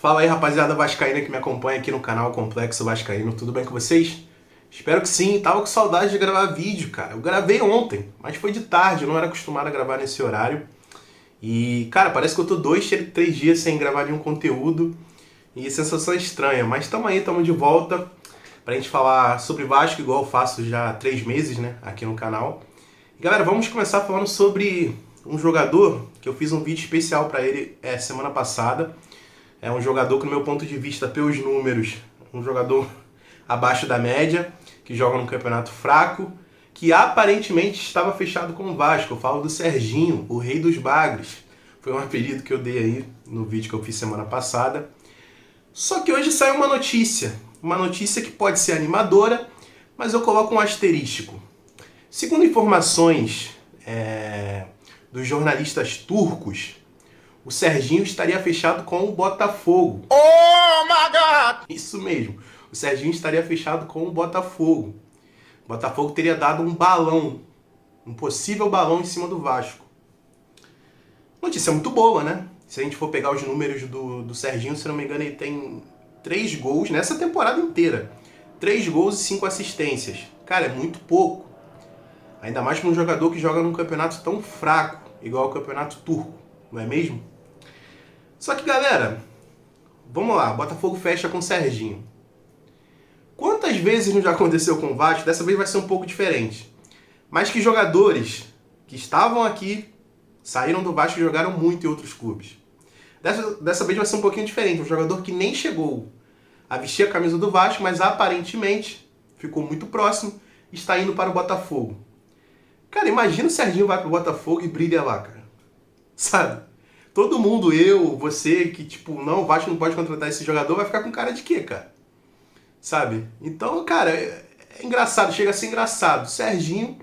Fala aí, rapaziada vascaína que me acompanha aqui no canal Complexo Vascaíno, tudo bem com vocês? Espero que sim, tava com saudade de gravar vídeo, cara. Eu gravei ontem, mas foi de tarde, eu não era acostumado a gravar nesse horário. E, cara, parece que eu tô 3 dias sem gravar nenhum conteúdo e sensação estranha, mas tamo aí, tamo de volta pra gente falar sobre Vasco, igual eu faço já há 3 meses, né, aqui no canal. E, galera, vamos começar falando sobre um jogador que eu fiz um vídeo especial pra ele semana passada. É um jogador que, no meu ponto de vista, pelos números, um jogador abaixo da média, que joga num campeonato fraco, que aparentemente estava fechado com o Vasco. Eu falo do Serginho, o rei dos bagres. Foi um apelido que eu dei aí no vídeo que eu fiz semana passada. Só que hoje saiu uma notícia que pode ser animadora, mas eu coloco um asterístico. Segundo informações dos jornalistas turcos, o Serginho estaria fechado com o Botafogo. Oh my God! Isso mesmo, o Serginho estaria fechado com o Botafogo. O Botafogo teria dado um balão, um possível balão em cima do Vasco. Notícia muito boa, né? Se a gente for pegar os números do Serginho, se não me engano, ele tem 3 gols nessa temporada inteira. 3 gols e 5 assistências. Cara, é muito pouco. Ainda mais para um jogador que joga num campeonato tão fraco, igual ao campeonato turco, não é mesmo? Só que, galera, vamos lá, Botafogo fecha com o Serginho. Quantas vezes não já aconteceu com o Vasco? Dessa vez vai ser um pouco diferente. Mas que jogadores que estavam aqui saíram do Vasco e jogaram muito em outros clubes. Dessa vez vai ser um pouquinho diferente. Um jogador que nem chegou a vestir a camisa do Vasco, mas aparentemente ficou muito próximo e está indo para o Botafogo. Cara, imagina o Serginho vai para o Botafogo e brilha lá, cara. Sabe? Todo mundo, eu, você, que tipo, não, o Vasco não pode contratar esse jogador, vai ficar com cara de quê, cara? Sabe? Então, cara, é engraçado, chega a ser engraçado. Serginho,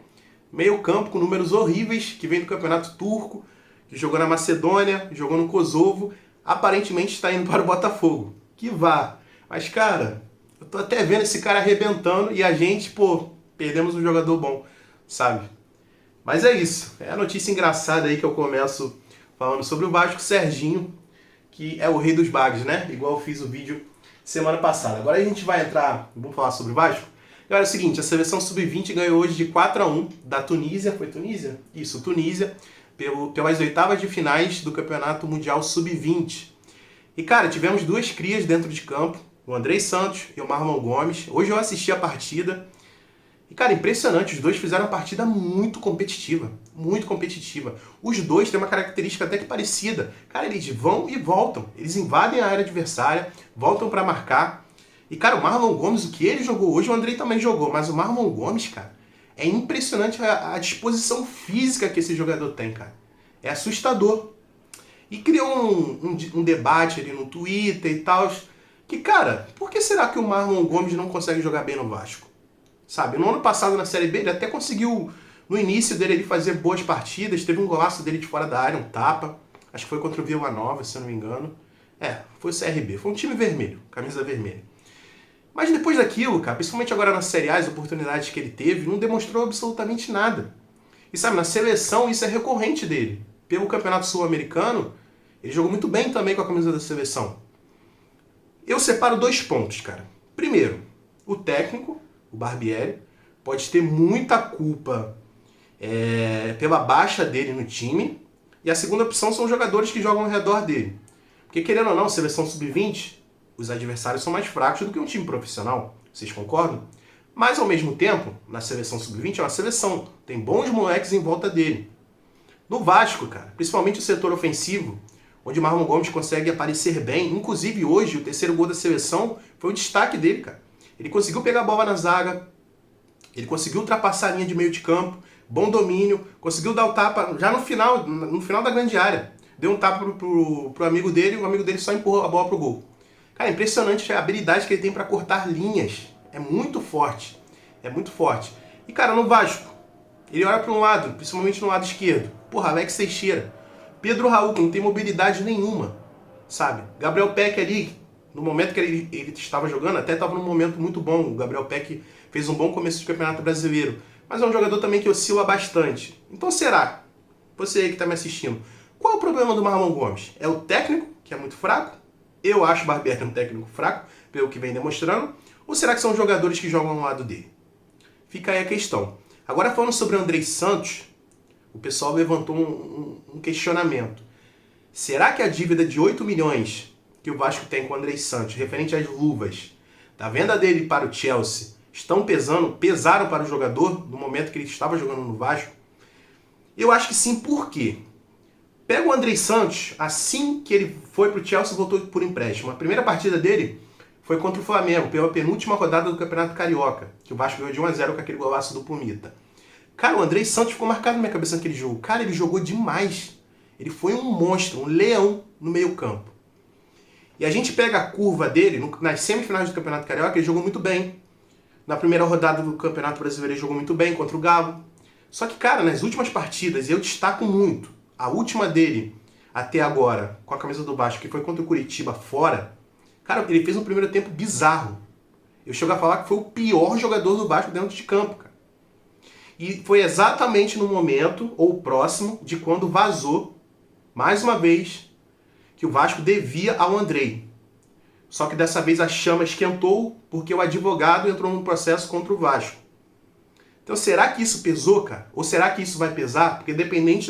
meio campo, com números horríveis, que vem do campeonato turco, que jogou na Macedônia, jogou no Kosovo, aparentemente está indo para o Botafogo. Que vá. Mas, cara, eu tô até vendo esse cara arrebentando e a gente, pô, perdemos um jogador bom, sabe? Mas é isso. É a notícia engraçada aí que eu começo falando sobre o Vasco. Serginho, que é o rei dos bagres, né? Igual eu fiz o vídeo semana passada. Agora a gente vai entrar, vamos falar sobre o Vasco. Agora é o seguinte, a seleção sub-20 ganhou hoje de 4-1 da Tunísia. Foi Tunísia? Isso, Tunísia, pelas oitavas de finais do Campeonato Mundial Sub-20. E, cara, tivemos 2 crias dentro de campo, o Andrei Santos e o Marlon Gomes. Hoje eu assisti a partida. E, cara, impressionante, os dois fizeram uma partida muito competitiva, muito competitiva. Os dois têm uma característica até que parecida. Cara, eles vão e voltam, eles invadem a área adversária, voltam para marcar. E, cara, o Marlon Gomes, o que ele jogou hoje, o Andrei também jogou, mas o Marlon Gomes, cara, é impressionante a disposição física que esse jogador tem, cara. É assustador. E criou um debate ali no Twitter e tal, que, cara, por que será que o Marlon Gomes não consegue jogar bem no Vasco? Sabe, no ano passado na Série B ele até conseguiu, no início dele, ele fazer boas partidas, teve um golaço dele de fora da área, um tapa, acho que foi contra o Vila Nova, se eu não me engano. Foi o CRB, foi um time vermelho, camisa vermelha. Mas depois daquilo, cara, principalmente agora na Série A, as oportunidades que ele teve, não demonstrou absolutamente nada. E sabe, na seleção isso é recorrente dele. Pelo Campeonato Sul-Americano, ele jogou muito bem também com a camisa da seleção. Eu separo 2 pontos, cara. Primeiro, o técnico, o Barbieri, pode ter muita culpa pela baixa dele no time. E a segunda opção são os jogadores que jogam ao redor dele. Porque, querendo ou não, seleção sub-20, os adversários são mais fracos do que um time profissional. Vocês concordam? Mas, ao mesmo tempo, na seleção sub-20 é uma seleção. Tem bons moleques em volta dele. No Vasco, cara, principalmente o setor ofensivo, onde o Marlon Gomes consegue aparecer bem. Inclusive, hoje, o 3º gol da seleção foi o destaque dele, cara. Ele conseguiu pegar a bola na zaga, ele conseguiu ultrapassar a linha de meio de campo, bom domínio, conseguiu dar o tapa já no final da grande área. Deu um tapa pro amigo dele e o amigo dele só empurrou a bola pro gol. Cara, é impressionante a habilidade que ele tem para cortar linhas. É muito forte, é muito forte. E, cara, no Vasco, ele olha para um lado, principalmente no lado esquerdo. Porra, Alex Teixeira, Pedro Raul, que não tem mobilidade nenhuma, sabe? Gabriel Peck ali, no momento que ele estava jogando, até estava num momento muito bom. O Gabriel Peck fez um bom começo de Campeonato Brasileiro. Mas é um jogador também que oscila bastante. Então será, você aí que está me assistindo, qual é o problema do Marlon Gomes? É o técnico, que é muito fraco? Eu acho o Barbieri um técnico fraco, pelo que vem demonstrando, ou será que são jogadores que jogam ao lado dele? Fica aí a questão. Agora falando sobre o Andrei Santos, o pessoal levantou um questionamento. Será que a dívida de 8 milhões que o Vasco tem com o Andrei Santos, referente às luvas, da venda dele para o Chelsea, pesaram para o jogador no momento que ele estava jogando no Vasco? Eu acho que sim, por quê? Pega o Andrei Santos, assim que ele foi para o Chelsea, voltou por empréstimo. A primeira partida dele foi contra o Flamengo, pela penúltima rodada do Campeonato Carioca, que o Vasco ganhou de 1-0 com aquele golaço do Pumita. Cara, o Andrei Santos ficou marcado na minha cabeça naquele jogo. Cara, ele jogou demais. Ele foi um monstro, um leão no meio campo. E a gente pega a curva dele, nas semifinais do Campeonato Carioca, ele jogou muito bem. Na primeira rodada do Campeonato Brasileiro ele jogou muito bem contra o Galo. Só que, cara, nas últimas partidas, eu destaco muito, a última dele até agora, com a camisa do Vasco, que foi contra o Curitiba fora, cara, ele fez um primeiro tempo bizarro. Eu chego a falar que foi o pior jogador do Vasco dentro de campo, cara. E foi exatamente no momento, ou próximo, de quando vazou, mais uma vez, que o Vasco devia ao Andrei. Só que dessa vez a chama esquentou porque o advogado entrou num processo contra o Vasco. Então será que isso pesou, cara? Ou será que isso vai pesar? Porque dependendo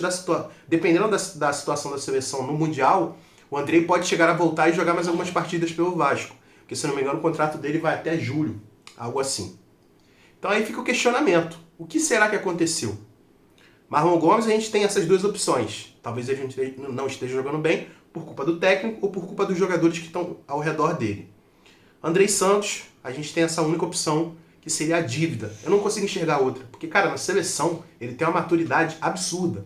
da situação da seleção no Mundial, o Andrei pode chegar a voltar e jogar mais algumas partidas pelo Vasco. Porque, se não me engano, o contrato dele vai até julho. Algo assim. Então aí fica o questionamento. O que será que aconteceu? Marlon Gomes, a gente tem essas duas opções. Talvez a gente não esteja jogando bem por culpa do técnico ou por culpa dos jogadores que estão ao redor dele. Andrei Santos, a gente tem essa única opção, que seria a dívida. Eu não consigo enxergar outra. Porque, cara, na seleção, ele tem uma maturidade absurda.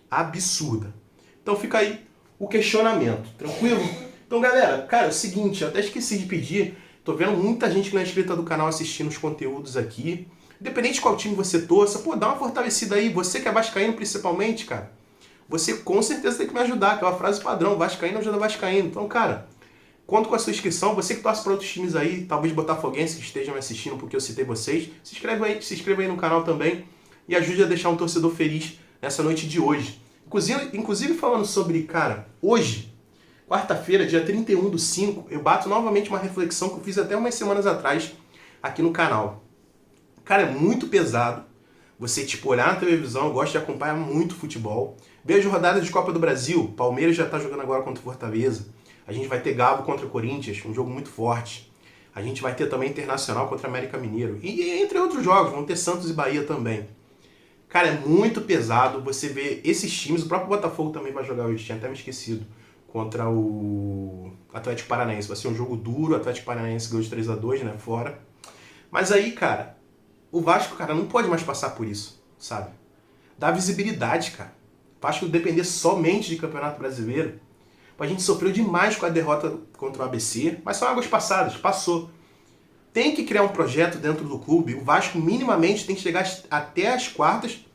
Absurda. Então fica aí o questionamento. Tranquilo? Então, galera, cara, é o seguinte, eu até esqueci de pedir. Tô vendo muita gente que não é inscrita do canal assistindo os conteúdos aqui. Independente de qual time você torça, pô, dá uma fortalecida aí. Você que é vascaíno principalmente, cara, você com certeza tem que me ajudar, que é uma frase padrão. Vascaíno ajuda vascaíno. Então, cara, conto com a sua inscrição. Você que torce para outros times aí, talvez botafoguenses que estejam me assistindo porque eu citei vocês, se inscreva aí no canal também e ajude a deixar um torcedor feliz nessa noite de hoje. Inclusive falando sobre, cara, hoje, quarta-feira, dia 31/5, eu bato novamente uma reflexão que eu fiz até umas semanas atrás aqui no canal. Cara, é muito pesado você, tipo, olhar na televisão, eu gosto de acompanhar muito futebol. Vejo rodadas de Copa do Brasil, Palmeiras já tá jogando agora contra o Fortaleza. A gente vai ter Galo contra o Corinthians, um jogo muito forte. A gente vai ter também Internacional contra o América Mineiro. E entre outros jogos, vão ter Santos e Bahia também. Cara, é muito pesado você ver esses times. O próprio Botafogo também vai jogar hoje, tinha até me esquecido, contra o Atlético Paranaense. Vai ser um jogo duro, o Atlético Paranaense ganhou de 3-2, né, fora. Mas aí, cara, o Vasco, cara, não pode mais passar por isso, sabe? Dá visibilidade, cara. O Vasco depender somente de Campeonato Brasileiro. A gente sofreu demais com a derrota contra o ABC, mas são águas passadas, passou. Tem que criar um projeto dentro do clube. O Vasco minimamente tem que chegar até as quartas,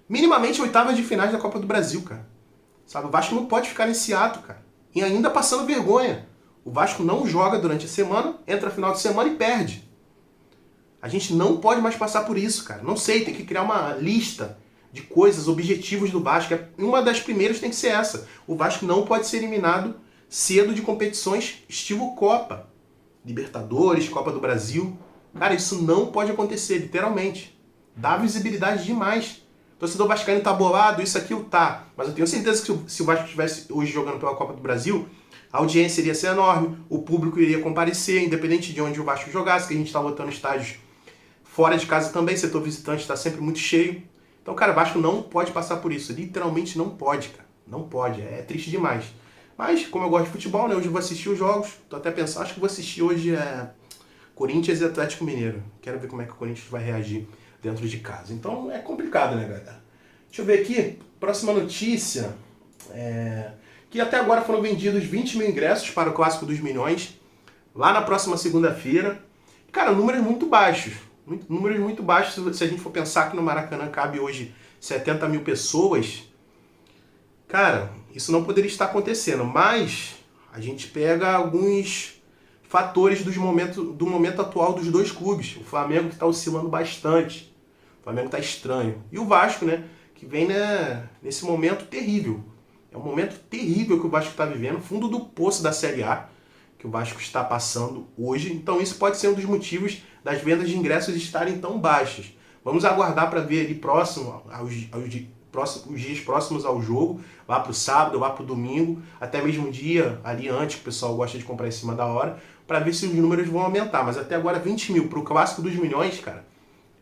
minimamente oitavas de finais da Copa do Brasil, cara. Sabe? O Vasco não pode ficar nesse ato, cara. E ainda passando vergonha. O Vasco não joga durante a semana, entra no final de semana e perde. A gente não pode mais passar por isso, cara. Não sei, tem que criar uma lista de coisas, objetivos do Vasco. Uma das primeiras tem que ser essa. O Vasco não pode ser eliminado cedo de competições estilo Copa. Libertadores, Copa do Brasil. Cara, isso não pode acontecer, literalmente. Dá visibilidade demais. O torcedor vascaíno tá bolado, isso, aquilo, tá. Mas eu tenho certeza que se o Vasco estivesse hoje jogando pela Copa do Brasil, a audiência iria ser enorme, o público iria comparecer, independente de onde o Vasco jogasse, que a gente tá lotando estádios fora de casa também, setor visitante está sempre muito cheio. Então, cara, o Vasco não pode passar por isso. Literalmente não pode, cara. Não pode. É triste demais. Mas, como eu gosto de futebol, né? Hoje eu vou assistir os jogos. Tô até pensando, acho que vou assistir hoje Corinthians e Atlético Mineiro. Quero ver como é que o Corinthians vai reagir dentro de casa. Então, é complicado, né, galera? Deixa eu ver aqui. Próxima notícia. Que até agora foram vendidos 20 mil ingressos para o Clássico dos Milhões. Lá na próxima segunda-feira. Cara, números muito baixos. Números muito baixos, se a gente for pensar que no Maracanã cabe hoje 70 mil pessoas, cara, isso não poderia estar acontecendo, mas a gente pega alguns fatores do momento atual dos dois clubes. O Flamengo que está oscilando bastante, o Flamengo está estranho, e o Vasco, né, que vem, né, nesse momento terrível. É um momento terrível que o Vasco está vivendo, fundo do poço da Série A. que o Vasco está passando hoje. Então isso pode ser um dos motivos das vendas de ingressos estarem tão baixas. Vamos aguardar para ver ali os dias próximos ao jogo, lá para o sábado, lá para o domingo, até mesmo um dia ali antes, que o pessoal gosta de comprar em cima da hora, para ver se os números vão aumentar. Mas até agora 20 mil para o Clássico dos Milhões, cara,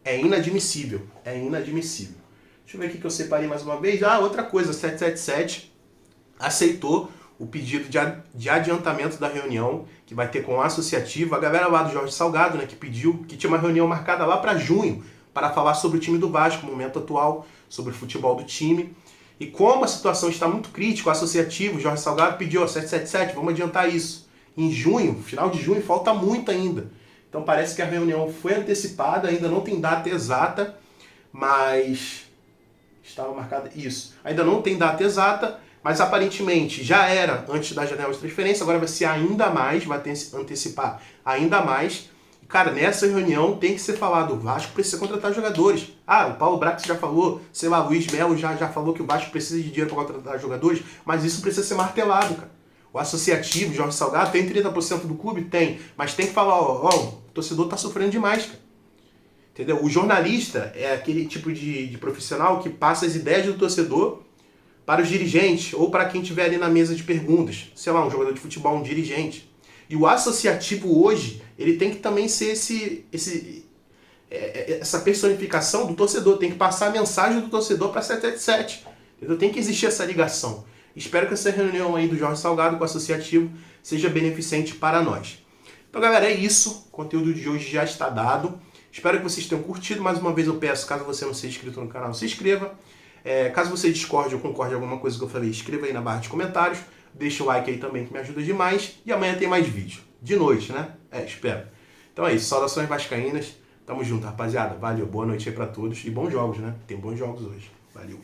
é inadmissível. É inadmissível. Deixa eu ver aqui que eu separei mais uma vez. Outra coisa, 777 aceitou o pedido de adiantamento da reunião que vai ter com a associativa. A galera lá do Jorge Salgado, né, que pediu, que tinha uma reunião marcada lá para junho, para falar sobre o time do Vasco, o momento atual, sobre o futebol do time. E como a situação está muito crítica, o associativo, o Jorge Salgado pediu, 777, vamos adiantar isso. Em junho, final de junho, falta muito ainda. Então parece que a reunião foi antecipada, ainda não tem data exata, mas estava marcada isso. Ainda não tem data exata, mas aparentemente já era antes da janela de transferência, agora vai ser ainda mais, vai antecipar ainda mais. Cara, nessa reunião tem que ser falado, o Vasco precisa contratar jogadores. O Paulo Brax já falou, sei lá, Luiz Melo já falou que o Vasco precisa de dinheiro para contratar jogadores, mas isso precisa ser martelado, cara. O associativo, Jorge Salgado, tem 30% do clube? Tem, mas tem que falar, o torcedor tá sofrendo demais, cara. Entendeu? O jornalista é aquele tipo de profissional que passa as ideias do torcedor para os dirigentes ou para quem estiver ali na mesa de perguntas. Sei lá, um jogador de futebol, um dirigente. E o associativo hoje, ele tem que também ser essa personificação do torcedor. Tem que passar a mensagem do torcedor para 777. Entendeu? Tem que existir essa ligação. Espero que essa reunião aí do Jorge Salgado com o associativo seja beneficente para nós. Então, galera, é isso. O conteúdo de hoje já está dado. Espero que vocês tenham curtido. Mais uma vez eu peço, caso você não seja inscrito no canal, se inscreva. Caso você discorde ou concorde com alguma coisa que eu falei, escreva aí na barra de comentários. Deixa o like aí também que me ajuda demais. E amanhã tem mais vídeo. De noite, né? Espero. Então é isso. Saudações vascaínas. Tamo junto, rapaziada. Valeu. Boa noite aí pra todos. E bons jogos, né? Tem bons jogos hoje. Valeu.